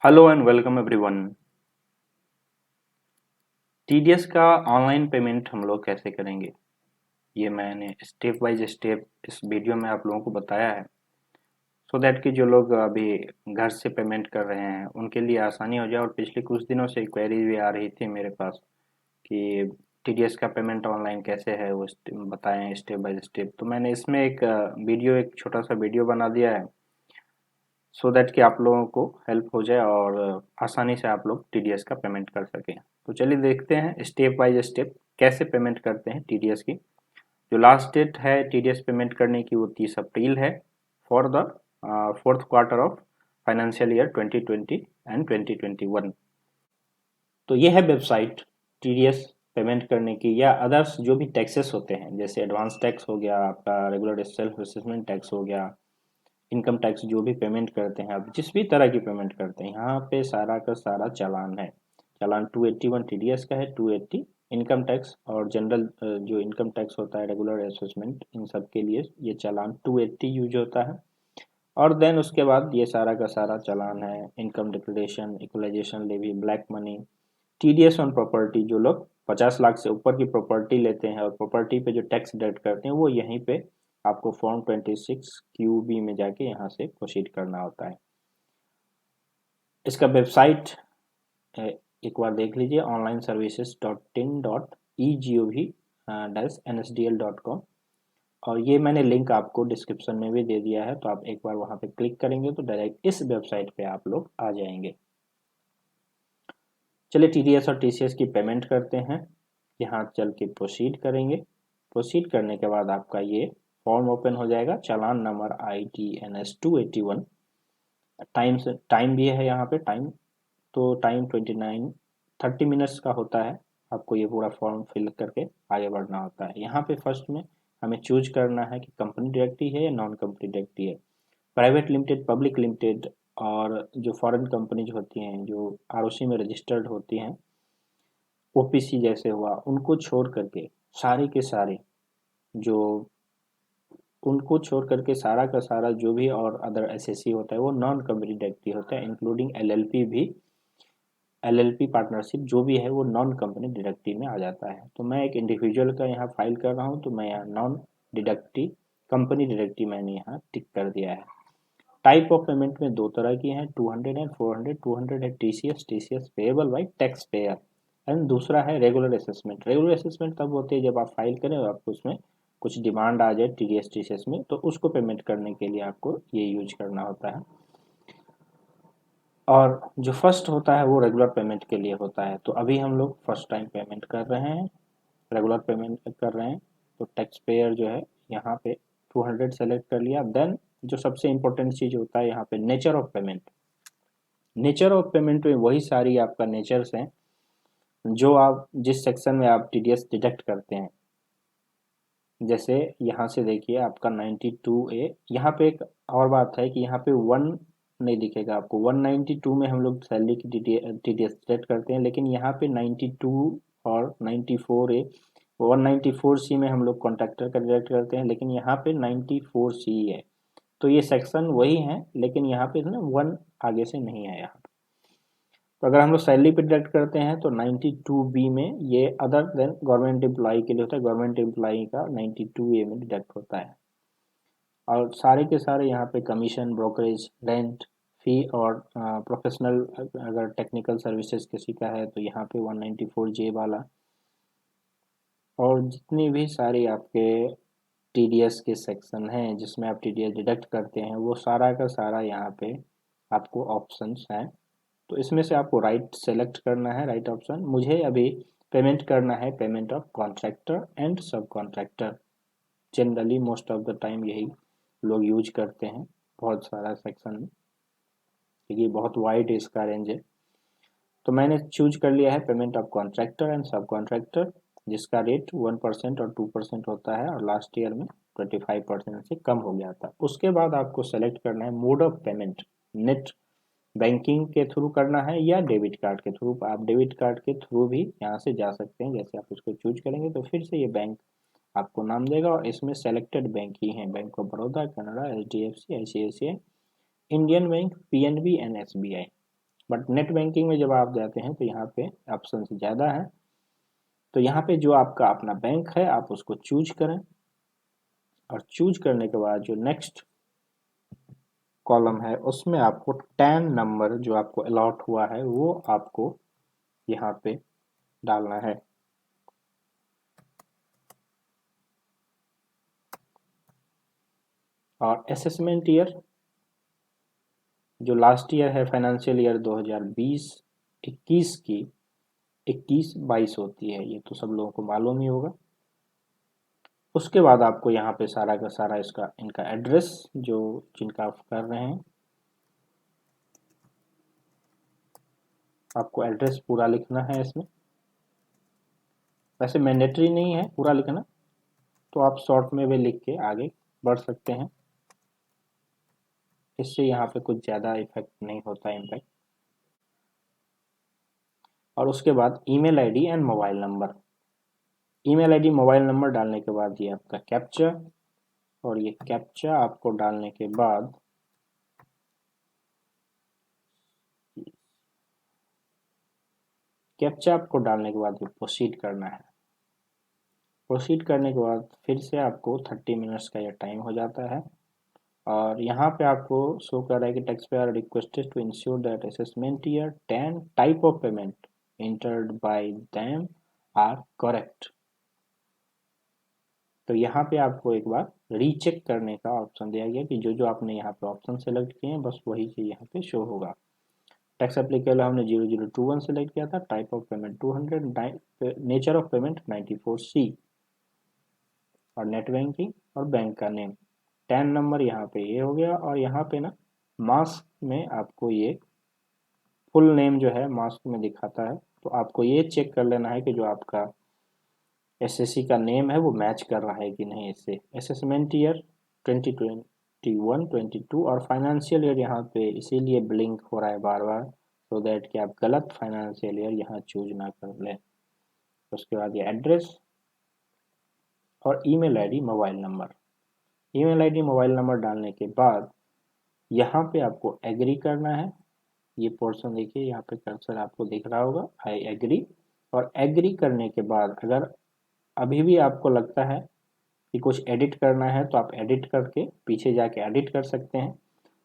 Hello and welcome everyone. TDS का online payment हम लोग कैसे करेंगे, ये मैंने स्टेप बाय स्टेप इस वीडियो में आप लोगों को बताया है, सो दैट कि जो लोग अभी घर से पेमेंट कर रहे हैं उनके लिए आसानी हो जाए। और पिछले कुछ दिनों से क्वेरीज भी आ रही थी मेरे पास कि टीडीएस का पेमेंट ऑनलाइन कैसे है, वो बताएं स्टेप बाय स्टेप। तो मैंने इसमें एक छोटा सा वीडियो बना दिया है, सो दैट कि आप लोगों को हेल्प हो जाए और आसानी से आप लोग टीडीएस का पेमेंट कर सकें। तो चलिए देखते हैं स्टेप बाय स्टेप कैसे पेमेंट करते हैं टीडीएस की। जो लास्ट डेट है टीडीएस पेमेंट करने की वो 30 अप्रैल है for the fourth quarter of financial year 2020 and 2021। तो ये है वेबसाइट टीडीएस पेमेंट करने की या अदर्स जो भी टैक्सेस होते हैं, जैसे एडवांस टैक्स हो गया, आपका रेगुलर सेल्फ असेसमेंट टैक्स हो गया, इनकम टैक्स जो भी पेमेंट करते हैं, आप जिस भी तरह की पेमेंट करते हैं यहाँ पे सारा का सारा चालान है। चालान 281 टीडीएस का है, 280 इनकम टैक्स और जनरल जो इनकम टैक्स होता है रेगुलर असेसमेंट, इन सब के लिए ये चालान 280 यूज होता है। और देन उसके बाद ये सारा का सारा चालान है, income declaration, equalisation levy, black money, TDS on property. जो लोग 50 लाख से ऊपर की प्रॉपर्टी लेते हैं और प्रॉपर्टी पे जो टैक्स डिडक्ट करते हैं वो यहीं पे आपको फॉर्म 26 QB में जाके यहाँ से प्रोसीड करना होता है। इसका वेबसाइट एक बार देख लीजिए, ऑनलाइन सर्विसेज .tin.egov-nsdl.com। और ये मैंने लिंक आपको डिस्क्रिप्शन में भी दे दिया है, तो आप एक बार वहाँ पे क्लिक करेंगे तो डायरेक्ट इस वेबसाइट पे आप लोग आ जाएंगे। चलिए टीडीएस और टीसीएस की पेमेंट करते हैं। यहाँ चल के प्रोसीड करेंगे। प्रोसीड करने के बाद आपका ये फॉर्म ओपन हो जाएगा, चालान नंबर ITNS 281। टाइम भी है यहाँ पे, तो टाइम 30 मिनट्स का होता है। आपको ये पूरा फॉर्म फिल करके आगे बढ़ना होता है। यहाँ पे फर्स्ट में हमें चूज करना है कि कंपनी डायरेक्टरी है या नॉन कंपनी डायरेक्टरी है, प्राइवेट लिमिटेड, पब्लिक लिमिटेड। और जो फॉरेन कंपनीज होती हैं जो आरओसी में रजिस्टर्ड होती हैं, ओपीसी जैसे हुआ, उनको छोड़ करके सारे के सारे जो उनको छोड़ करके सारा का सारा जो भी और अदर एसएससी होता है वो नॉन कंपनी डायरेक्टरी होता है, इंक्लूडिंग एलएलपी भी। एलएलपी पार्टनरशिप जो भी है वो नॉन कंपनी डायरेक्टरी में आ जाता है। तो मैं एक इंडिविजुअल का यहाँ फाइल कर रहा हूँ, तो मैं यहाँ नॉन डायरेक्टरी कंपनी डायरेक्टरी मैंने यहाँ टिक कर दिया है। टाइप ऑफ पेमेंट में दो तरह की हैं, 200 एंड 400। 200 है TCS payable by tax payer, and दूसरा है रेगुलर असेसमेंट। रेगुलर असेसमेंट तब होती है जब आप फाइल करें और आपको उसमें कुछ डिमांड आ जाए टीडीएस टीसीएस में, तो उसको पेमेंट करने के लिए आपको ये यूज करना होता है। और जो फर्स्ट होता है वो रेगुलर पेमेंट के लिए होता है। तो अभी हम लोग फर्स्ट टाइम पेमेंट कर रहे हैं, रेगुलर पेमेंट कर रहे हैं। तो टैक्स पेयर जो है यहाँ पे 200 सेलेक्ट कर लिया। देन जो सबसे इम्पोर्टेंट चीज़ होता है यहाँ पे nature of payment. Nature of payment में वही सारी आपका नेचर्स हैं जो आप जिस सेक्शन में आप टीडीएस डिडक्ट करते हैं। जैसे यहाँ से देखिए आपका 92A, यहाँ पे एक और बात है कि यहाँ पे 1 नहीं दिखेगा आपको। 192 में हम लोग सैलरी की टीडीएस डिडक्ट करते हैं, लेकिन यहाँ पे 92 और 94A, 194C में हम लोग कॉन्ट्रैक्टर का डिडक्ट करते हैं, लेकिन यहाँ पे 94C है। तो ये सेक्शन वही है, लेकिन यहाँ पे ना 1 आगे से नहीं है यहाँ। तो अगर हम लोग सैलरी पे डिडक्ट करते हैं तो 92B में ये अदर देन गवर्नमेंट एम्प्लॉई के लिए होता है, गवर्नमेंट एम्प्लॉई का 92A में डिडक्ट होता है। और सारे के सारे यहाँ पे कमीशन, ब्रोकरेज, रेंट, फी और प्रोफेशनल अगर टेक्निकल सर्विसेज किसी का है तो यहाँ पे 194J वाला। और जितनी भी सारी आपके टीडीएस के सेक्शन हैं जिसमें आप टीडीएस डिडक्ट करते हैं वो सारा का सारा यहाँ पे आपको ऑप्शंस हैं। तो इसमें से आपको राइट सेलेक्ट करना है, राइट ऑप्शन। मुझे अभी पेमेंट करना है पेमेंट ऑफ कॉन्ट्रैक्टर एंड सब contractor. Generally most of the time यही लोग यूज करते हैं बहुत सारा सेक्शन में, क्योंकि बहुत वाइड इसका रेंज है। तो मैंने चूज कर लिया है पेमेंट ऑफ कॉन्ट्रैक्टर एंड सब कॉन्ट्रैक्टर, जिसका रेट 1% और 2% होता है और लास्ट ईयर में 25% से कम हो गया था। उसके बाद आपको सेलेक्ट करना है mode of payment, net banking के थ्रू करना है या डेबिट कार्ड के थ्रू। आप डेबिट कार्ड के थ्रू भी यहाँ से जा सकते हैं। जैसे आप इसको चूज करेंगे तो फिर से ये बैंक आपको नाम देगा और इसमें सेलेक्टेड बैंक ही हैं, bank of Baroda, Canada, HDFC, ICICI, Indian bank, PNB and SBI। But net banking में जब आप जाते हैं तो यहाँ पे ऑप्शन ज़्यादा है। तो यहाँ पे जो आपका अपना बैंक है आप उसको चूज करें, और चूज करने के बाद जो नेक्स्ट कॉलम है उसमें आपको 10 नंबर जो आपको अलॉट हुआ है वो आपको यहाँ पे डालना है। और असेसमेंट ईयर जो लास्ट ईयर है फाइनेंशियल ईयर 2020-21 की 21-22 होती है, ये तो सब लोगों को मालूम ही होगा। उसके बाद आपको यहाँ पे सारा का सारा इसका इनका एड्रेस जो जिनका आप कर रहे हैं आपको एड्रेस पूरा लिखना है इसमें। वैसे मैंडेटरी नहीं है पूरा लिखना, तो आप शॉर्ट में भी लिख के आगे बढ़ सकते हैं, इससे यहाँ पे कुछ ज़्यादा इफेक्ट नहीं होता इम्पैक्ट। और उसके बाद email ID and mobile number. Email ID mobile number डालने के बाद ये आपका कैप्चा, और ये कैप्चा आपको डालने के बाद ये प्रोसीड करना है। प्रोसीड करने के बाद फिर से आपको 30 मिनट्स का ये टाइम हो जाता है, और यहाँ पे आपको शो कर रहा है कि tax payer requested to ensure that assessment year 10 type of payment entered by them are correct। तो यहाँ पे आपको एक बार रीचेक करने का ऑप्शन दिया गया कि जो जो आपने यहाँ पे ऑप्शन सेलेक्ट किए हैं बस वही चीज़ यहाँ पे शो होगा। टैक्स एप्लीकेबल हमने 0021 सेलेक्ट किया था, type of payment 200, nature of payment 94C, और नेट बैंकिंग और बैंक का नेम 10 नंबर यहाँ पे ये हो गया। और यहाँ पे ना मास्क में आपको ये फुल नेम जो है मास्क में दिखाता है, तो आपको ये चेक कर लेना है कि जो आपका एसएससी का नेम है वो मैच कर रहा है कि नहीं इससे। असेसमेंट ईयर 2021-22 और फाइनेंशियल ईयर यहाँ पे इसीलिए ब्लिंक हो रहा है बार बार, सो दैट कि आप गलत फाइनेंशियल ईयर यहाँ चूज ना कर लें। उसके बाद ये एड्रेस और email ID mobile number. Email ID mobile number डालने के बाद यहाँ पे आपको एग्री करना है। ये पोर्शन देखिए यहाँ पे कर्सर आपको दिख रहा होगा, आई एग्री। और एग्री करने के बाद अगर अभी भी आपको लगता है कि कुछ एडिट करना है तो आप एडिट करके पीछे जाके एडिट कर सकते हैं,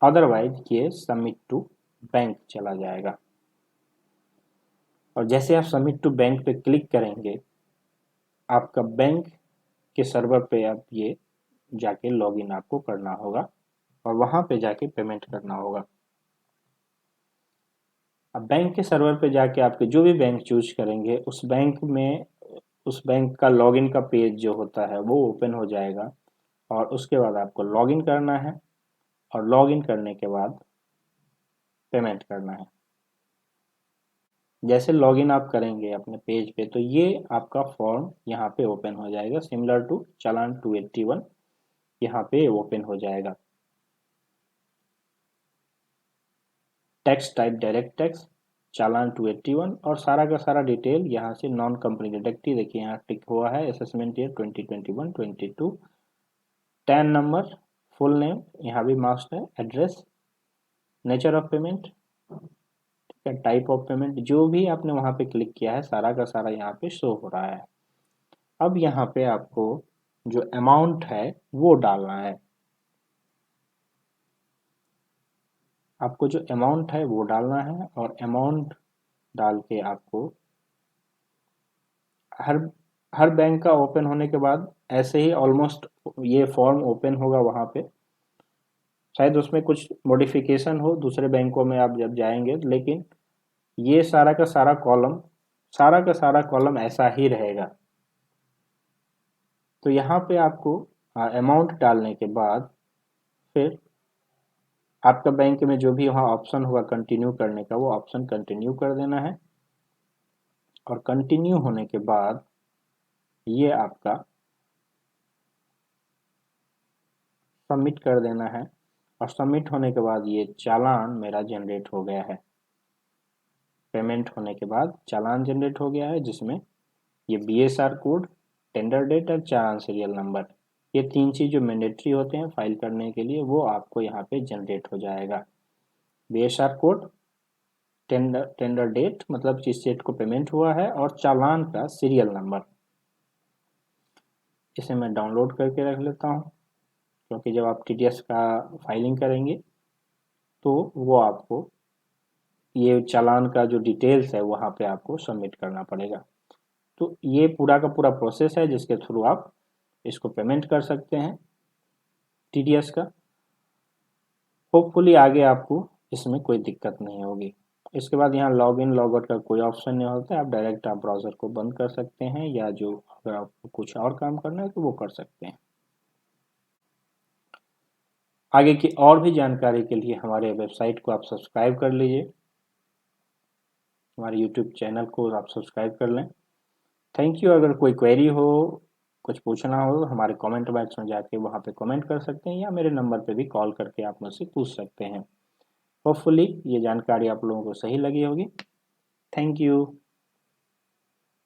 अदरवाइज ये सबमिट टू बैंक चला जाएगा। और जैसे आप सबमिट टू बैंक पे क्लिक करेंगे आपका बैंक के सर्वर पे आप ये जाके लॉगिन आपको करना होगा और वहां पे जाके पेमेंट करना होगा। अब बैंक के सर्वर पे जाके आपके जो भी बैंक चूज करेंगे उस बैंक का लॉगिन का पेज जो होता है वो ओपन हो जाएगा, और उसके बाद आपको लॉगिन करना है, और लॉगिन करने के बाद पेमेंट करना है। जैसे लॉगिन आप करेंगे अपने पेज पे तो ये आपका फॉर्म यहाँ पे ओपन हो जाएगा, सिमिलर टू चालान 281 यहाँ पे ओपन हो जाएगा। टैक्स टाइप डायरेक्ट टैक्स, चालान 281 और सारा का सारा डिटेल यहाँ से नॉन कंपनी डिडक्टिव देखिए यहाँ टिक हुआ है, assessment year 2021-22, 10 number, full name यहाँ भी मास्ट है, एड्रेस, नेचर ऑफ पेमेंट, ठीक है, टाइप ऑफ पेमेंट, जो भी आपने वहाँ पे क्लिक किया है सारा का सारा यहाँ पे शो हो रहा है। अब यहाँ पे आपको जो अमाउंट है वो डालना है। आपको जो अमाउंट है वो डालना है, और अमाउंट डाल के आपको हर हर बैंक का ओपन होने के बाद ऐसे ही ऑलमोस्ट ये फॉर्म ओपन होगा वहाँ पे, शायद उसमें कुछ मॉडिफिकेशन हो दूसरे बैंकों में आप जब जाएंगे, लेकिन ये सारा का सारा कॉलम ऐसा ही रहेगा। तो यहाँ पे आपको अमाउंट डालने के बाद फिर आपका बैंक में जो भी वहाँ ऑप्शन होगा कंटिन्यू करने का वो ऑप्शन कंटिन्यू कर देना है, और कंटिन्यू होने के बाद ये आपका सबमिट कर देना है, और सबमिट होने के बाद ये चालान मेरा जनरेट हो गया है। पेमेंट होने के बाद चालान जनरेट हो गया है जिसमें ये बीएसआर कोड, टेंडर डेट और चालान सीरियल नंबर, ये तीन चीज जो मैंडेटरी होते हैं फाइल करने के लिए वो आपको यहाँ पे जनरेट हो जाएगा। बीएसआर कोड टेंडर डेट मतलब जिस डेट को पेमेंट हुआ है, और चालान का सीरियल नंबर। इसे मैं डाउनलोड करके रख लेता हूँ, क्योंकि जब आप टीडीएस का फाइलिंग करेंगे तो वो आपको ये चालान का जो डिटेल्स है वहाँ पे आपको सबमिट करना पड़ेगा। तो ये पूरा का पूरा प्रोसेस है जिसके थ्रू आप इसको पेमेंट कर सकते हैं टीडीएस का। होपफुली आगे आपको इसमें कोई दिक्कत नहीं होगी। इसके बाद यहाँ लॉग इन लॉग आउट का कोई ऑप्शन नहीं होता है, आप डायरेक्ट आप ब्राउज़र को बंद कर सकते हैं, या जो अगर आपको कुछ और काम करना है तो वो कर सकते हैं। आगे की और भी जानकारी के लिए हमारे वेबसाइट को आप सब्सक्राइब कर लीजिए, हमारे यूट्यूब चैनल को आप सब्सक्राइब कर लें। Thank you. अगर कोई क्वेरी हो, कुछ पूछना हो, हमारे कमेंट बॉक्स में जाके वहाँ पे कमेंट कर सकते हैं, या मेरे नंबर पे भी कॉल करके आप मुझसे पूछ सकते हैं। होपफुली ये जानकारी आप लोगों को सही लगी होगी। Thank you.